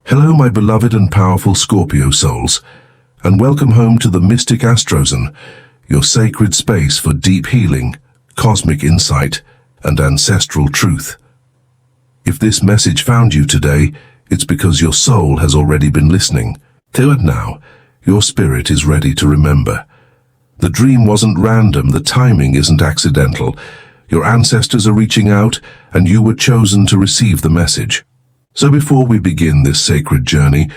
Hello, my beloved and powerful Scorpio souls, and welcome home to the Mystic Astrozone, your sacred space for deep healing, cosmic insight, and ancestral truth. If this message found you today, it's because your soul has already been listening. To it now, your spirit is ready to remember. The dream wasn't random, the timing isn't accidental. Your ancestors are reaching out, and you were chosen to receive the message. So before we begin this sacred journey,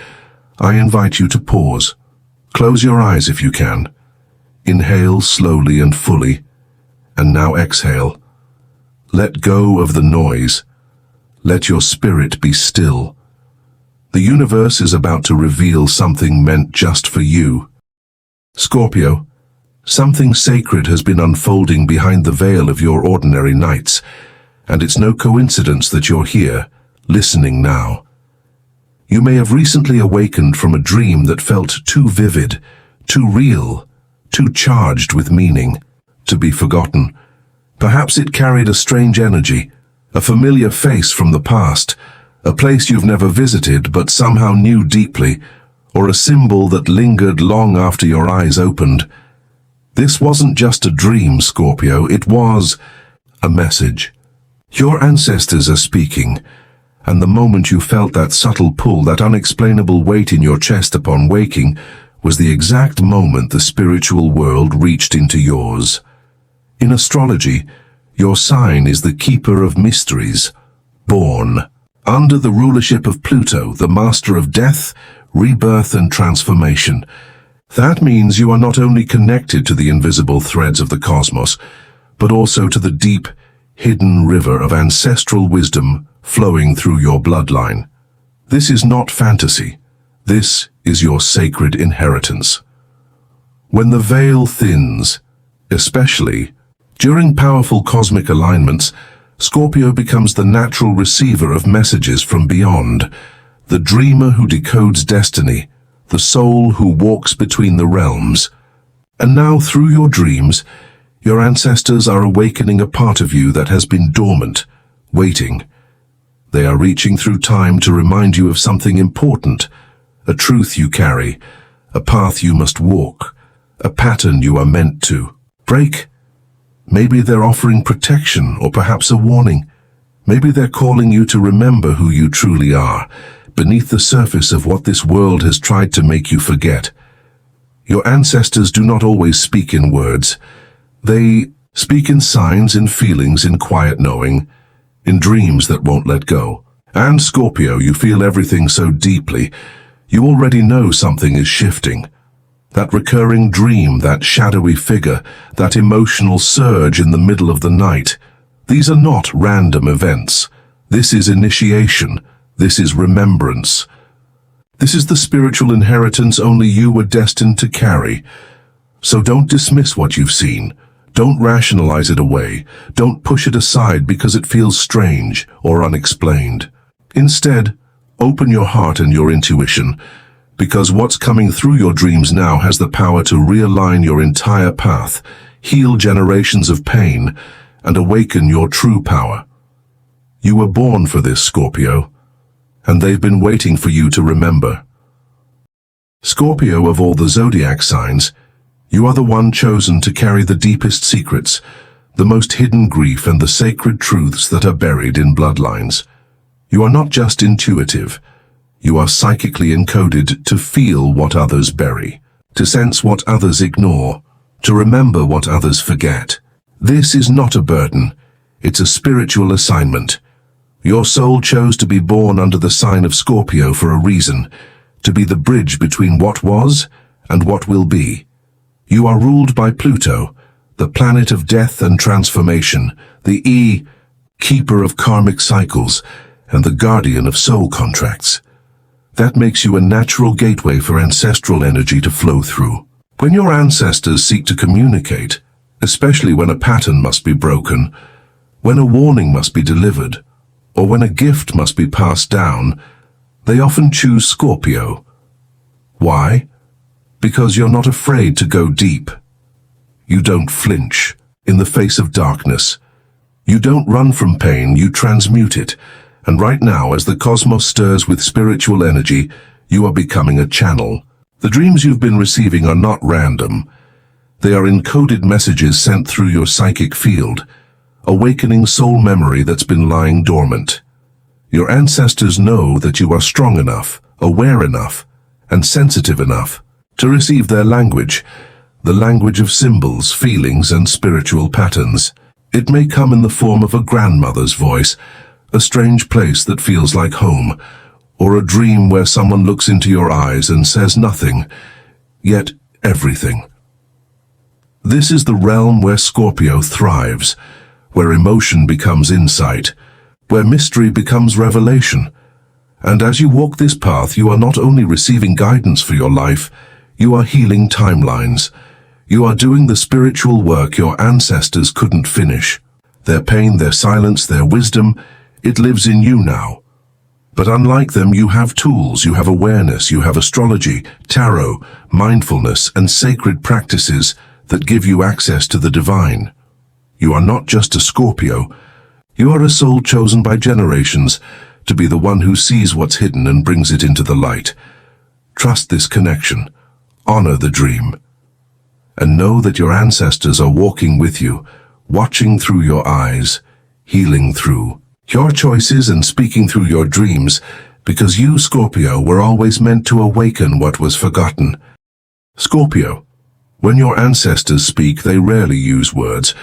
I invite you to pause. Close your eyes if you can. Inhale slowly and fully, and now exhale. Let go of the noise. Let your spirit be still. The universe is about to reveal something meant just for you. Scorpio, something sacred has been unfolding behind the veil of your ordinary nights, and it's no coincidence that you're here, listening now. You may have recently awakened from a dream that felt too vivid, too real, too charged with meaning, to be forgotten. Perhaps it carried a strange energy, a familiar face from the past, a place you've never visited but somehow knew deeply, or a symbol that lingered long after your eyes opened. This wasn't just a dream, Scorpio, it was a message. Your ancestors are speaking, and the moment you felt that subtle pull, that unexplainable weight in your chest upon waking, was the exact moment the spiritual world reached into yours. In astrology, your sign is the keeper of mysteries, born. Under the rulership of Pluto, the master of death, rebirth and transformation. That means you are not only connected to the invisible threads of the cosmos, but also to the deep, hidden river of ancestral wisdom flowing through your bloodline. This is not fantasy. This is your sacred inheritance. When the veil thins, especially during powerful cosmic alignments, Scorpio becomes the natural receiver of messages from beyond, the dreamer who decodes destiny, the soul who walks between the realms. And now, through your dreams, your ancestors are awakening a part of you that has been dormant, waiting. They are reaching through time to remind you of something important, a truth you carry, a path you must walk, a pattern you are meant to break. Maybe they're offering protection or perhaps a warning. Maybe they're calling you to remember who you truly are, beneath the surface of what this world has tried to make you forget. Your ancestors do not always speak in words. They speak in signs, in feelings, in quiet knowing, in dreams that won't let go. And Scorpio, you feel everything so deeply. You already know something is shifting. That recurring dream, that shadowy figure, that emotional surge in the middle of the night. These are not random events. This is initiation. This is remembrance. This is the spiritual inheritance only you were destined to carry. So don't dismiss what you've seen. Don't rationalize it away. Don't push it aside because it feels strange or unexplained. Instead, open your heart and your intuition, because what's coming through your dreams now has the power to realign your entire path, heal generations of pain, and awaken your true power. You were born for this, Scorpio, and they've been waiting for you to remember. Scorpio, of all the zodiac signs, you are the one chosen to carry the deepest secrets, the most hidden grief and the sacred truths that are buried in bloodlines. You are not just intuitive. You are psychically encoded to feel what others bury, to sense what others ignore, to remember what others forget. This is not a burden. It's a spiritual assignment. Your soul chose to be born under the sign of Scorpio for a reason, to be the bridge between what was and what will be. You are ruled by Pluto, the planet of death and transformation, the keeper of karmic cycles, and the guardian of soul contracts. That makes you a natural gateway for ancestral energy to flow through. When your ancestors seek to communicate, especially when a pattern must be broken, when a warning must be delivered, or when a gift must be passed down, they often choose Scorpio. Why? Because you're not afraid to go deep. You don't flinch in the face of darkness. You don't run from pain, you transmute it. And right now, as the cosmos stirs with spiritual energy, you are becoming a channel. The dreams you've been receiving are not random. They are encoded messages sent through your psychic field, awakening soul memory that's been lying dormant. Your ancestors know that you are strong enough, aware enough, and sensitive enough to receive their language, the language of symbols, feelings, and spiritual patterns. It may come in the form of a grandmother's voice, a strange place that feels like home, or a dream where someone looks into your eyes and says nothing, yet everything. This is the realm where Scorpio thrives, where emotion becomes insight, where mystery becomes revelation. And as you walk this path, you are not only receiving guidance for your life, you are healing timelines. You are doing the spiritual work your ancestors couldn't finish. Their pain, their silence, their wisdom, it lives in you now. But unlike them, you have tools, you have awareness, you have astrology, tarot, mindfulness, and sacred practices that give you access to the divine. You are not just a Scorpio. You are a soul chosen by generations to be the one who sees what's hidden and brings it into the light. Trust this connection. Honor the dream. And know that your ancestors are walking with you, watching through your eyes, healing through your choices and speaking through your dreams, because you, Scorpio, were always meant to awaken what was forgotten. Scorpio, when your ancestors speak, they rarely use words.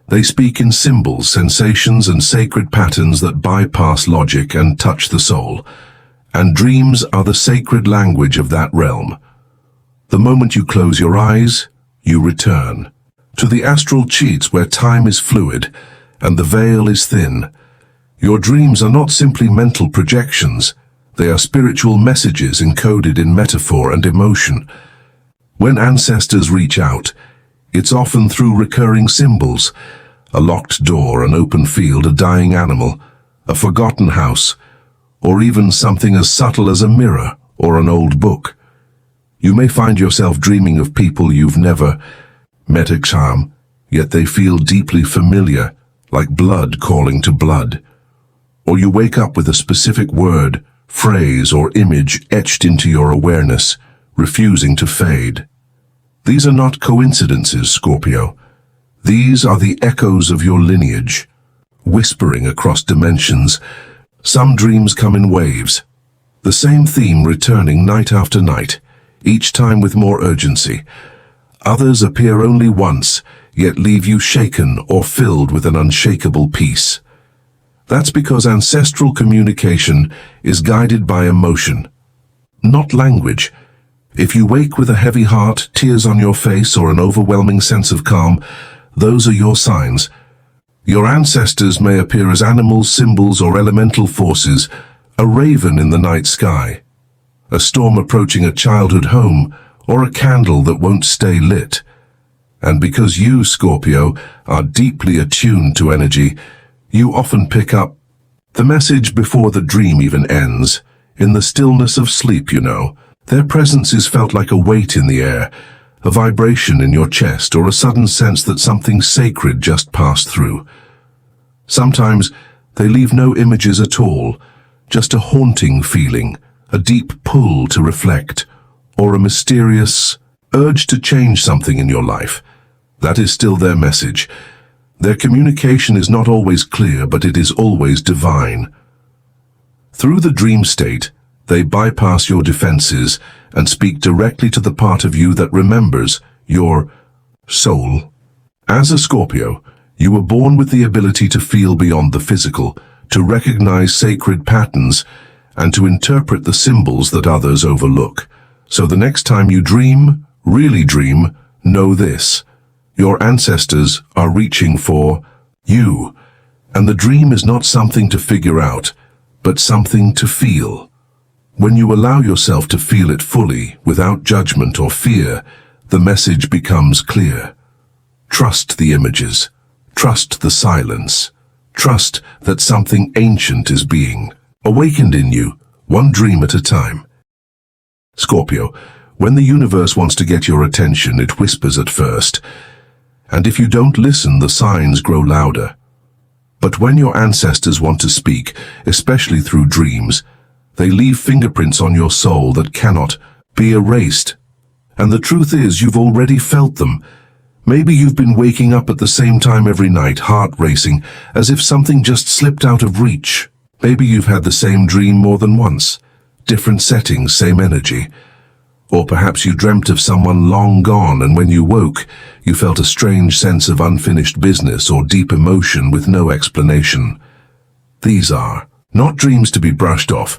They speak in symbols, sensations, and sacred patterns that bypass logic and touch the soul. And dreams are the sacred language of that realm. The moment you close your eyes, you return to the astral cheats where time is fluid and the veil is thin. Your dreams are not simply mental projections. They are spiritual messages encoded in metaphor and emotion. When ancestors reach out, it's often through recurring symbols: a locked door, an open field, a dying animal, a forgotten house, or even something as subtle as a mirror or an old book. You may find yourself dreaming of people you've never met, yet they feel deeply familiar, like blood calling to blood. Or you wake up with a specific word, phrase, or image etched into your awareness, refusing to fade. These are not coincidences, Scorpio. These are the echoes of your lineage, whispering across dimensions. Some dreams come in waves, the same theme returning night after night, each time with more urgency. Others appear only once, yet leave you shaken or filled with an unshakable peace. That's because ancestral communication is guided by emotion, not language. If you wake with a heavy heart, tears on your face, or an overwhelming sense of calm, those are your signs. Your ancestors may appear as animals, symbols, or elemental forces, a raven in the night sky, a storm approaching a childhood home, or a candle that won't stay lit. And because you, Scorpio, are deeply attuned to energy, you often pick up the message before the dream even ends. In the stillness of sleep, their presence is felt like a weight in the air, a vibration in your chest, or a sudden sense that something sacred just passed through. Sometimes they leave no images at all, just a haunting feeling, a deep pull to reflect, or a mysterious urge to change something in your life. That is still their message. Their communication is not always clear, but it is always divine. Through the dream state, they bypass your defenses and speak directly to the part of you that remembers, your soul. As a Scorpio, you were born with the ability to feel beyond the physical, to recognize sacred patterns, and to interpret the symbols that others overlook. So the next time you dream, really dream, know this: your ancestors are reaching for you, and the dream is not something to figure out, but something to feel. When you allow yourself to feel it fully, without judgment or fear, the message becomes clear. Trust the images. Trust the silence. Trust that something ancient is being awakened in you, one dream at a time. Scorpio, when the universe wants to get your attention, it whispers at first. And if you don't listen, the signs grow louder. But when your ancestors want to speak, especially through dreams, they leave fingerprints on your soul that cannot be erased. And the truth is, you've already felt them. Maybe you've been waking up at the same time every night, heart racing, as if something just slipped out of reach. Maybe you've had the same dream more than once. Different settings, same energy. Or perhaps you dreamt of someone long gone, and when you woke, you felt a strange sense of unfinished business or deep emotion with no explanation. These are not dreams to be brushed off.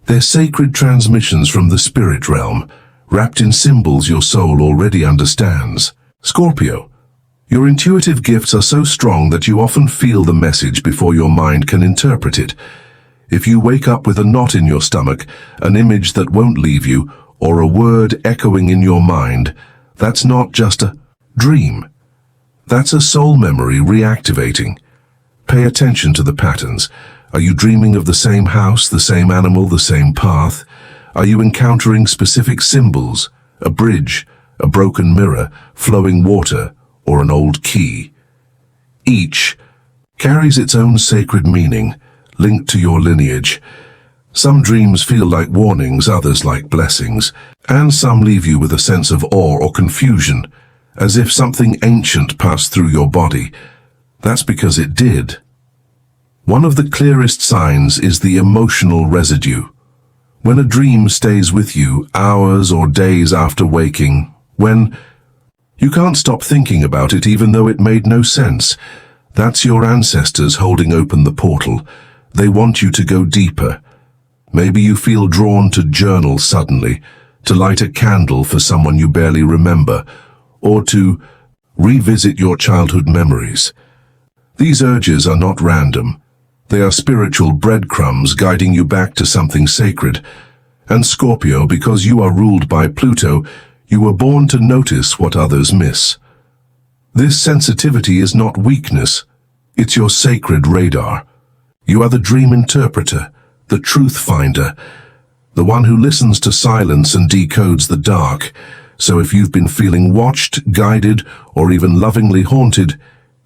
They're sacred transmissions from the spirit realm, wrapped in symbols your soul already understands. Scorpio, your intuitive gifts are so strong that you often feel the message before your mind can interpret it. If you wake up with a knot in your stomach, an image that won't leave you, or a word echoing in your mind, that's not just a dream. That's a soul memory reactivating. Pay attention to the patterns. Are you dreaming of the same house, the same animal, the same path? Are you encountering specific symbols, a bridge, a broken mirror, flowing water, or an old key? Each carries its own sacred meaning, linked to your lineage. Some dreams feel like warnings, others like blessings, and some leave you with a sense of awe or confusion, as if something ancient passed through your body. That's because it did. One of the clearest signs is the emotional residue. When a dream stays with you hours or days after waking, when you can't stop thinking about it even though it made no sense, that's your ancestors holding open the portal. They want you to go deeper. Maybe you feel drawn to journal suddenly, to light a candle for someone you barely remember, or to revisit your childhood memories. These urges are not random. They are spiritual breadcrumbs guiding you back to something sacred. And Scorpio, because you are ruled by Pluto, you were born to notice what others miss. This sensitivity is not weakness. It's your sacred radar. You are the dream interpreter, the truth finder, the one who listens to silence and decodes the dark. So if you've been feeling watched, guided, or even lovingly haunted,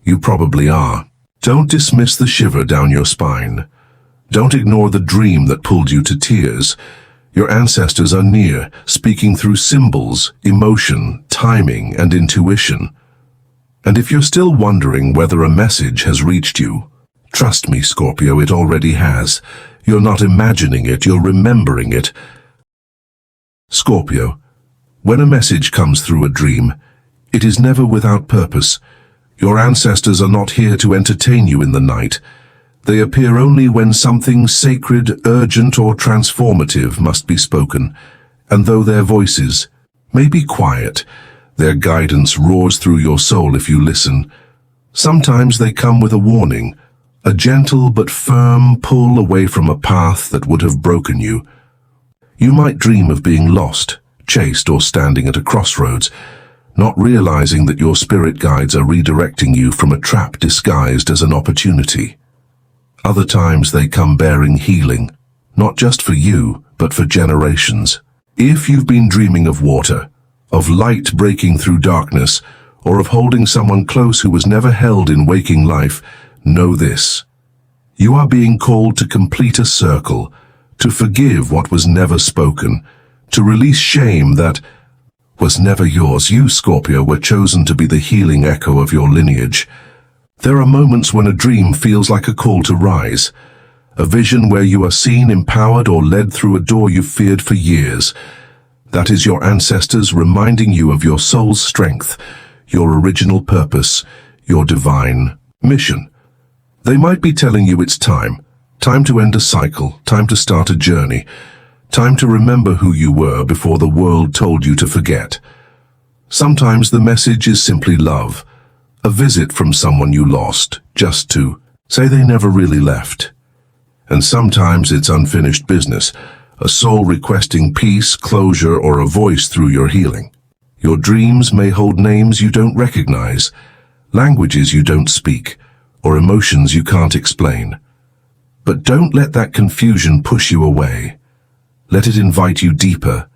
you probably are. Don't dismiss the shiver down your spine. Don't ignore the dream that pulled you to tears. Your ancestors are near, speaking through symbols, emotion, timing, and intuition. And if you're still wondering whether a message has reached you, trust me, Scorpio, it already has. You're not imagining it, you're remembering it. Scorpio, when a message comes through a dream, it is never without purpose. Your ancestors are not here to entertain you in the night. They appear only when something sacred, urgent, or transformative must be spoken. And though their voices may be quiet, their guidance roars through your soul if you listen. Sometimes they come with a warning, a gentle but firm pull away from a path that would have broken you. You might dream of being lost, chased, or standing at a crossroads, not realizing that your spirit guides are redirecting you from a trap disguised as an opportunity. Other times they come bearing healing, not just for you, but for generations. If you've been dreaming of water, of light breaking through darkness, or of holding someone close who was never held in waking life, know this. You are being called to complete a circle, to forgive what was never spoken, to release shame that was never yours. You, Scorpio, were chosen to be the healing echo of your lineage. There are moments when a dream feels like a call to rise, a vision where you are seen, empowered, or led through a door you've feared for years. That is your ancestors reminding you of your soul's strength, your original purpose, your divine mission. They might be telling you it's time to end a cycle, time to start a journey, time to remember who you were before the world told you to forget. Sometimes the message is simply love, a visit from someone you lost, just to say they never really left. And sometimes it's unfinished business, a soul requesting peace, closure, or a voice through your healing. Your dreams may hold names you don't recognize, languages you don't speak, or emotions you can't explain. But don't let that confusion push you away. Let it invite you deeper.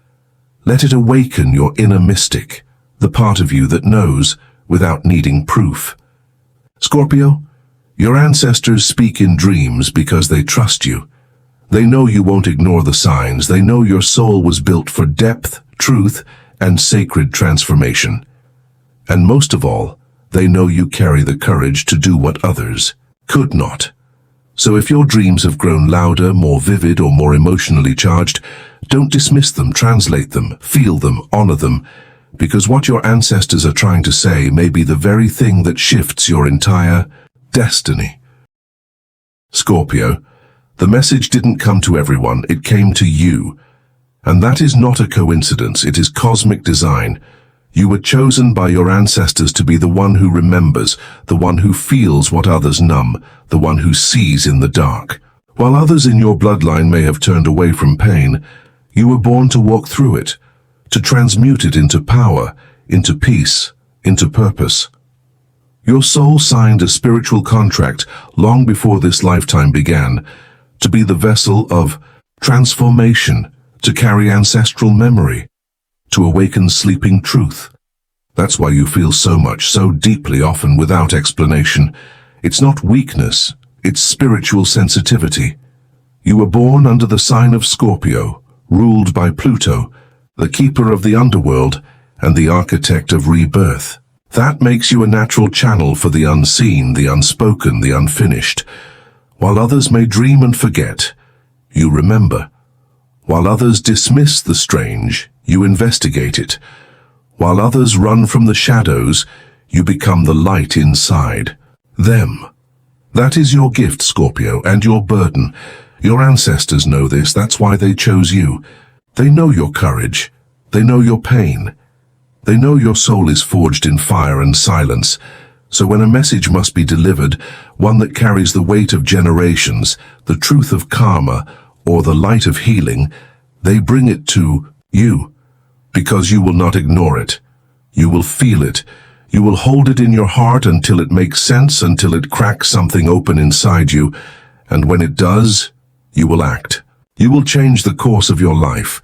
Let it awaken your inner mystic, the part of you that knows without needing proof. Scorpio, Your ancestors speak in dreams because they trust you. They know you won't ignore the signs. They know your soul was built for depth, truth, and sacred transformation. And most of all, they know you carry the courage to do what others could not. So if your dreams have grown louder, more vivid, or more emotionally charged, don't dismiss them, translate them, feel them, honor them, because what your ancestors are trying to say may be the very thing that shifts your entire destiny. Scorpio, the message didn't come to everyone, it came to you. And that is not a coincidence, it is cosmic design. You were chosen by your ancestors to be the one who remembers, the one who feels what others numb, the one who sees in the dark. While others in your bloodline may have turned away from pain, you were born to walk through it, to transmute it into power, into peace, into purpose. Your soul signed a spiritual contract long before this lifetime began, to be the vessel of transformation, to carry ancestral memory, to awaken sleeping truth. That's why you feel so much, so deeply, often without explanation. It's not weakness, it's spiritual sensitivity. You were born under the sign of Scorpio, ruled by Pluto, the keeper of the underworld and the architect of rebirth. That makes you a natural channel for the unseen, the unspoken, the unfinished. While others may dream and forget, you remember. While others dismiss the strange, you investigate it. While others run from the shadows, you become the light inside them. That is your gift, Scorpio, and your burden. Your ancestors know this, that's why they chose you. They know your courage. They know your pain. They know your soul is forged in fire and silence. So when a message must be delivered, one that carries the weight of generations, the truth of karma, or the light of healing, they bring it to you. Because you will not ignore it. You will feel it. You will hold it in your heart until it makes sense, until it cracks something open inside you. And when it does, you will act. You will change the course of your life.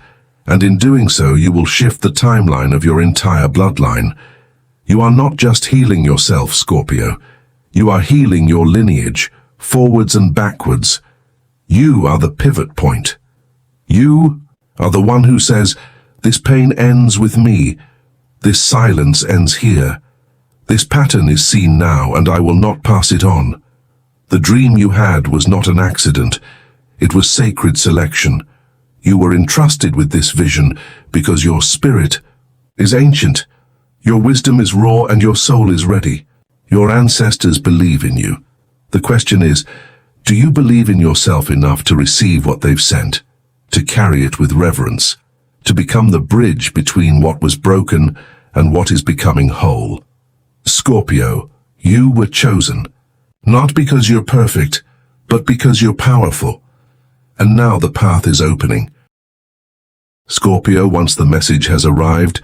And in doing so, you will shift the timeline of your entire bloodline. You are not just healing yourself, Scorpio. You are healing your lineage, forwards and backwards. You are the pivot point. You are the one who says, this pain ends with me. This silence ends here. This pattern is seen now, and I will not pass it on. The dream you had was not an accident. It was sacred selection. You were entrusted with this vision because your spirit is ancient. Your wisdom is raw and your soul is ready. Your ancestors believe in you. The question is, do you believe in yourself enough to receive what they've sent, to carry it with reverence, to become the bridge between what was broken and what is becoming whole? Scorpio, you were chosen, not because you're perfect, but because you're powerful. And now the path is opening. Scorpio, once the message has arrived,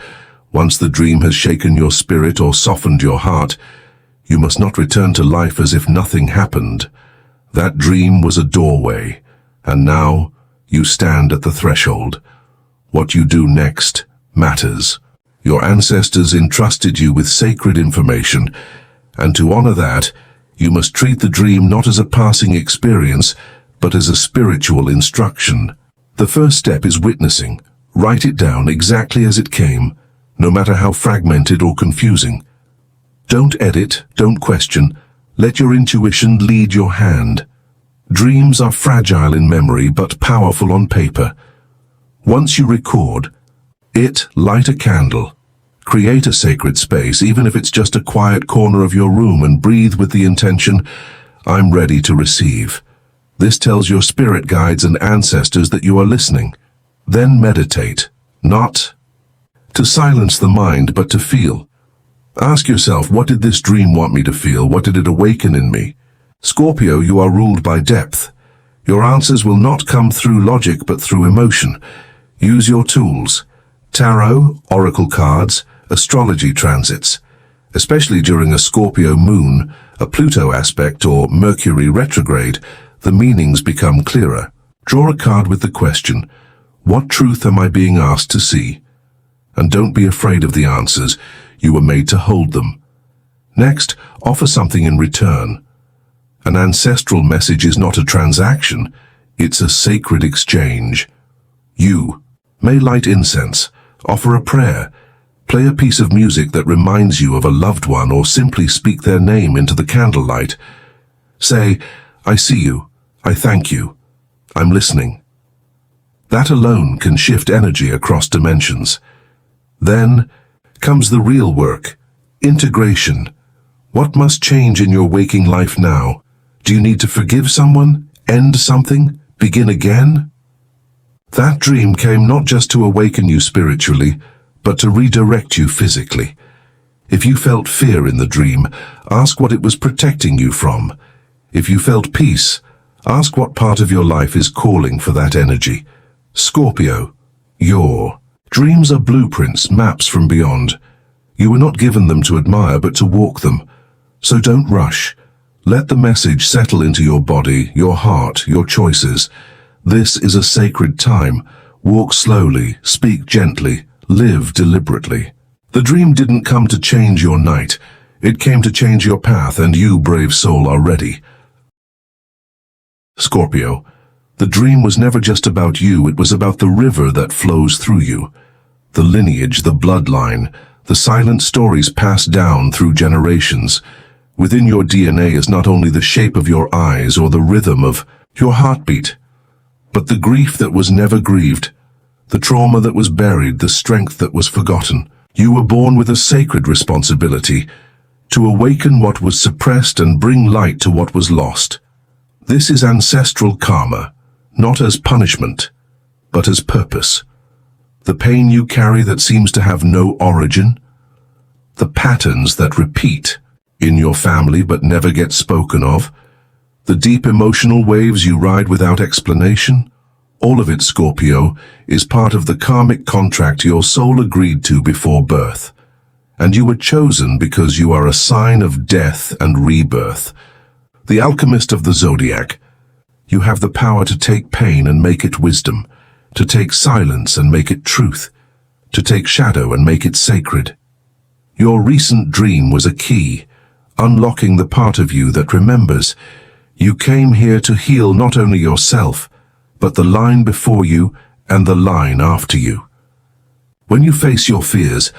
once the dream has shaken your spirit or softened your heart, you must not return to life as if nothing happened. That dream was a doorway, and now you stand at the threshold. What you do next matters. Your ancestors entrusted you with sacred information, and to honor that, you must treat the dream not as a passing experience, but as a spiritual instruction. The first step is witnessing. Write it down exactly as it came, no matter how fragmented or confusing. Don't edit, don't question. Let your intuition lead your hand. Dreams are fragile in memory, but powerful on paper. Once you record it, light a candle. Create a sacred space, even if it's just a quiet corner of your room, and breathe with the intention, I'm ready to receive. This tells your spirit guides and ancestors that you are listening. Then meditate, not to silence the mind, but to feel. Ask yourself, what did this dream want me to feel? What did it awaken in me? Scorpio, you are ruled by depth. Your answers will not come through logic, but through emotion. Use your tools. Tarot, oracle cards, astrology transits. Especially during a Scorpio moon, a Pluto aspect, or Mercury retrograde, the meanings become clearer. Draw a card with the question, what truth am I being asked to see? And don't be afraid of the answers. You were made to hold them. Next, offer something in return. An ancestral message is not a transaction, it's a sacred exchange. You may light incense, offer a prayer, play a piece of music that reminds you of a loved one, or simply speak their name into the candlelight. Say, "I see you, I thank you, I'm listening." That alone can shift energy across dimensions. Then comes the real work, integration. What must change in your waking life now? Do you need to forgive someone, end something, begin again? That dream came not just to awaken you spiritually, but to redirect you physically. If you felt fear in the dream, ask what it was protecting you from. If you felt peace, ask what part of your life is calling for that energy. Scorpio, your dreams are blueprints, maps from beyond. You were not given them to admire, but to walk them. So don't rush. Let the message settle into your body, your heart, your choices. This is a sacred time. Walk slowly, speak gently, live deliberately. The dream didn't come to change your night. It came to change your path, and you, brave soul, are ready. Scorpio, the dream was never just about you, it was about the river that flows through you. The lineage, the bloodline, the silent stories passed down through generations. Within your DNA is not only the shape of your eyes or the rhythm of your heartbeat, but the grief that was never grieved, the trauma that was buried, the strength that was forgotten. You were born with a sacred responsibility to awaken what was suppressed and bring light to what was lost. This is ancestral karma, not as punishment, but as purpose. The pain you carry that seems to have no origin, the patterns that repeat in your family but never get spoken of, the deep emotional waves you ride without explanation, all of it, Scorpio, is part of the karmic contract your soul agreed to before birth. And you were chosen because you are a sign of death and rebirth. The alchemist of the zodiac. You have the power to take pain and make it wisdom, to take silence and make it truth, to take shadow and make it sacred. Your recent dream was a key, unlocking the part of you that remembers. You came here to heal not only yourself, but the line before you and the line after you. When you face your fears,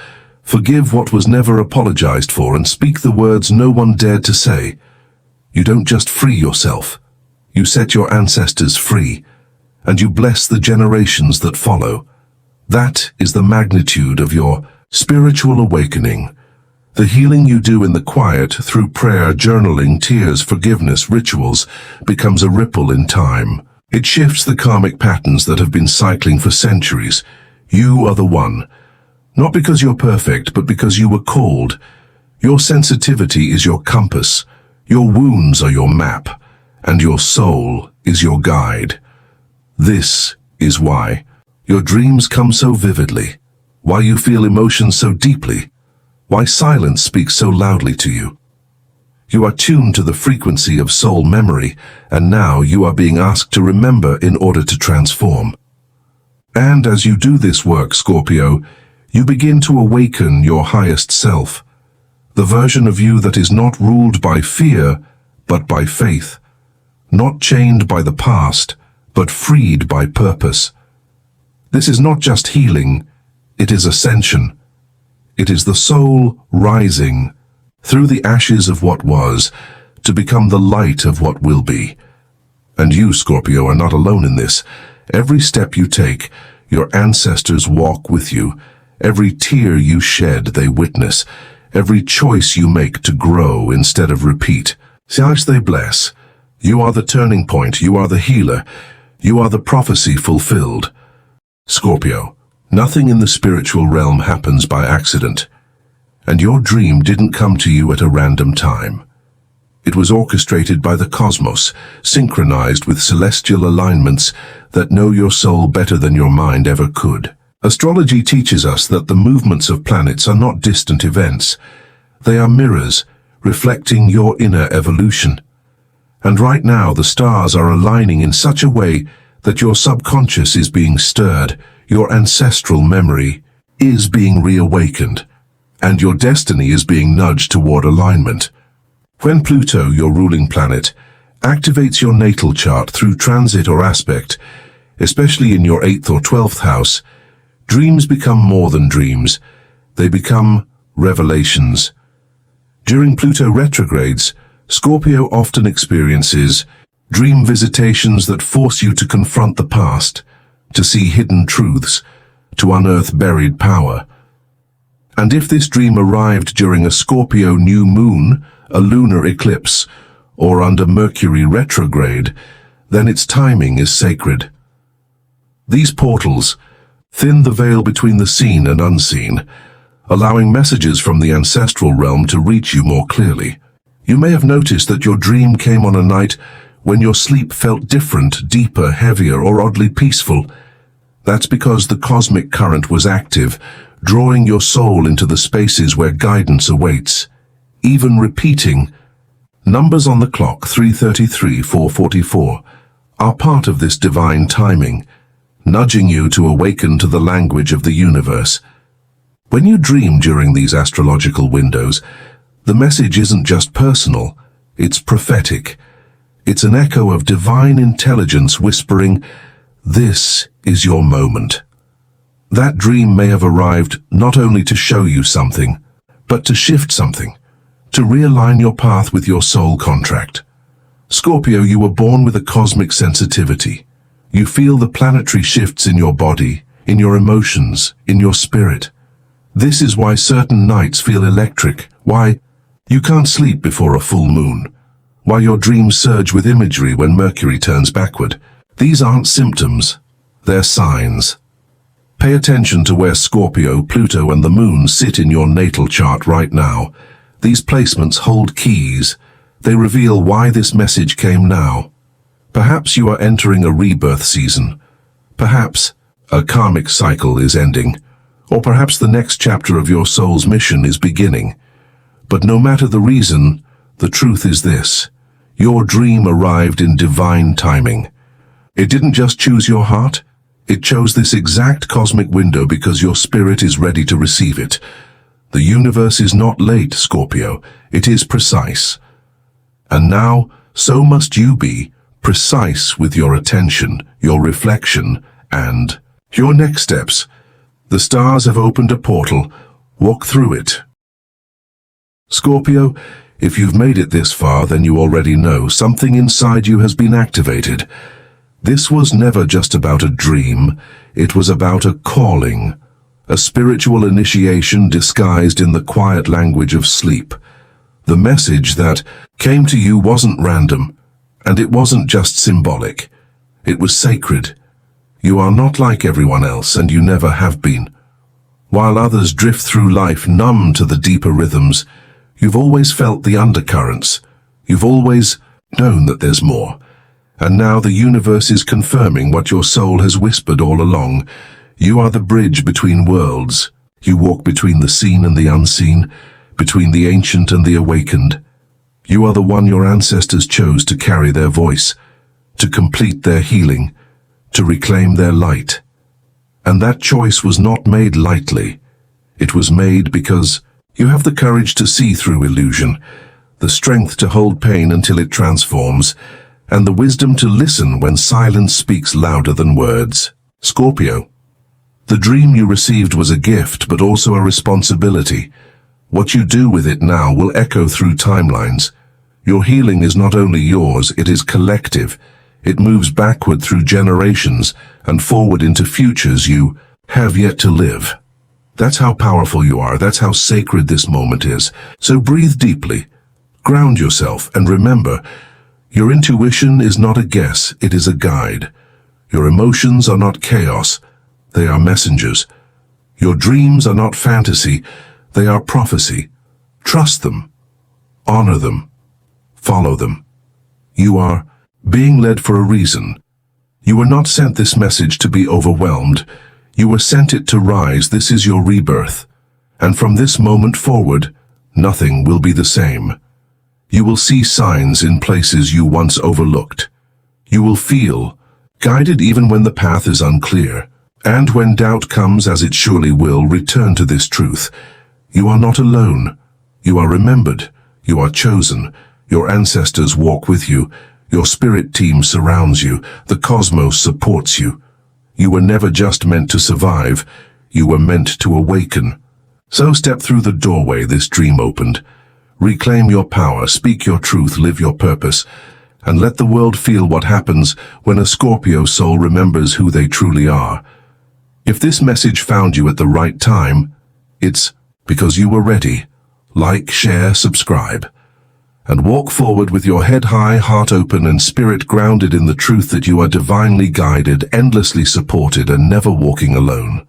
forgive what was never apologized for and speak the words no one dared to say. You don't just free yourself, you set your ancestors free, and you bless the generations that follow. That is the magnitude of your spiritual awakening. The healing you do in the quiet through prayer, journaling, tears, forgiveness, rituals becomes a ripple in time. It shifts the karmic patterns that have been cycling for centuries. You are the one. Not because you're perfect, but because you were called. Your sensitivity is your compass. Your wounds are your map, and your soul is your guide. This is why your dreams come so vividly, why you feel emotions so deeply, why silence speaks so loudly to you. You are tuned to the frequency of soul memory, and now you are being asked to remember in order to transform. And as you do this work, Scorpio, you begin to awaken your highest self, the version of you that is not ruled by fear, but by faith, not chained by the past, but freed by purpose. This is not just healing, it is ascension. It is the soul rising through the ashes of what was to become the light of what will be. And you, Scorpio, are not alone in this. Every step you take, your ancestors walk with you. Every tear you shed, they witness. Every choice you make to grow instead of repeat. As they bless. You are the turning point, you are the healer, you are the prophecy fulfilled. Scorpio, nothing in the spiritual realm happens by accident, and your dream didn't come to you at a random time. It was orchestrated by the cosmos, synchronized with celestial alignments that know your soul better than your mind ever could. Astrology teaches us that the movements of planets are not distant events. They are mirrors, reflecting your inner evolution. And right now the stars are aligning in such a way that your subconscious is being stirred, your ancestral memory is being reawakened, and your destiny is being nudged toward alignment. When Pluto, your ruling planet, activates your natal chart through transit or aspect, especially in your 8th or 12th house, dreams become more than dreams. They become revelations. During Pluto retrogrades, Scorpio often experiences dream visitations that force you to confront the past, to see hidden truths, to unearth buried power. And if this dream arrived during a Scorpio new moon, a lunar eclipse, or under Mercury retrograde, then its timing is sacred. These portals thin the veil between the seen and unseen, allowing messages from the ancestral realm to reach you more clearly. You may have noticed that your dream came on a night when your sleep felt different, deeper, heavier, or oddly peaceful. That's because the cosmic current was active, drawing your soul into the spaces where guidance awaits. Even repeating numbers on the clock, 3:33, 4:44, are part of this divine timing, nudging you to awaken to the language of the universe. When you dream during these astrological windows, the message isn't just personal, it's prophetic. It's an echo of divine intelligence whispering, "This is your moment." That dream may have arrived not only to show you something, but to shift something, to realign your path with your soul contract. Scorpio, you were born with a cosmic sensitivity. You feel the planetary shifts in your body, in your emotions, in your spirit. This is why certain nights feel electric, why you can't sleep before a full moon, why your dreams surge with imagery when Mercury turns backward. These aren't symptoms, they're signs. Pay attention to where Scorpio, Pluto, and the Moon sit in your natal chart right now. These placements hold keys. They reveal why this message came now. Perhaps you are entering a rebirth season. Perhaps a karmic cycle is ending. Or perhaps the next chapter of your soul's mission is beginning. But no matter the reason, the truth is this: your dream arrived in divine timing. It didn't just choose your heart, it chose this exact cosmic window because your spirit is ready to receive it. The universe is not late, Scorpio, it is precise. And now, so must you be, precise with your attention, your reflection, and your next steps. The stars have opened a portal. Walk through it. Scorpio, if you've made it this far, then you already know something inside you has been activated. This was never just about a dream. It was about a calling, a spiritual initiation disguised in the quiet language of sleep. The message that came to you wasn't random, and it wasn't just symbolic. It was sacred. You are not like everyone else, and you never have been. While others drift through life numb to the deeper rhythms, you've always felt the undercurrents. You've always known that there's more. And now the universe is confirming what your soul has whispered all along. You are the bridge between worlds. You walk between the seen and the unseen, between the ancient and the awakened. You are the one your ancestors chose to carry their voice, to complete their healing, to reclaim their light. And that choice was not made lightly. It was made because you have the courage to see through illusion, the strength to hold pain until it transforms, and the wisdom to listen when silence speaks louder than words. Scorpio, the dream you received was a gift, but also a responsibility. What you do with it now will echo through timelines. Your healing is not only yours, it is collective. It moves backward through generations and forward into futures you have yet to live. That's how powerful you are. That's how sacred this moment is. So breathe deeply, ground yourself, and remember, your intuition is not a guess, it is a guide. Your emotions are not chaos, they are messengers. Your dreams are not fantasy, they are prophecy. Trust them, honor them, follow them. You are being led for a reason. You were not sent this message to be overwhelmed. You were sent it to rise. This is your rebirth. And from this moment forward, nothing will be the same. You will see signs in places you once overlooked. You will feel guided even when the path is unclear. And when doubt comes, as it surely will, return to this truth. You are not alone. You are remembered. You are chosen. Your ancestors walk with you. Your spirit team surrounds you. The cosmos supports you. You were never just meant to survive. You were meant to awaken. So step through the doorway this dream opened. Reclaim your power, speak your truth, live your purpose, and let the world feel what happens when a Scorpio soul remembers who they truly are. If this message found you at the right time, it's because you were ready. Like, share, subscribe, and walk forward with your head high, heart open, and spirit grounded in the truth that you are divinely guided, endlessly supported, and never walking alone.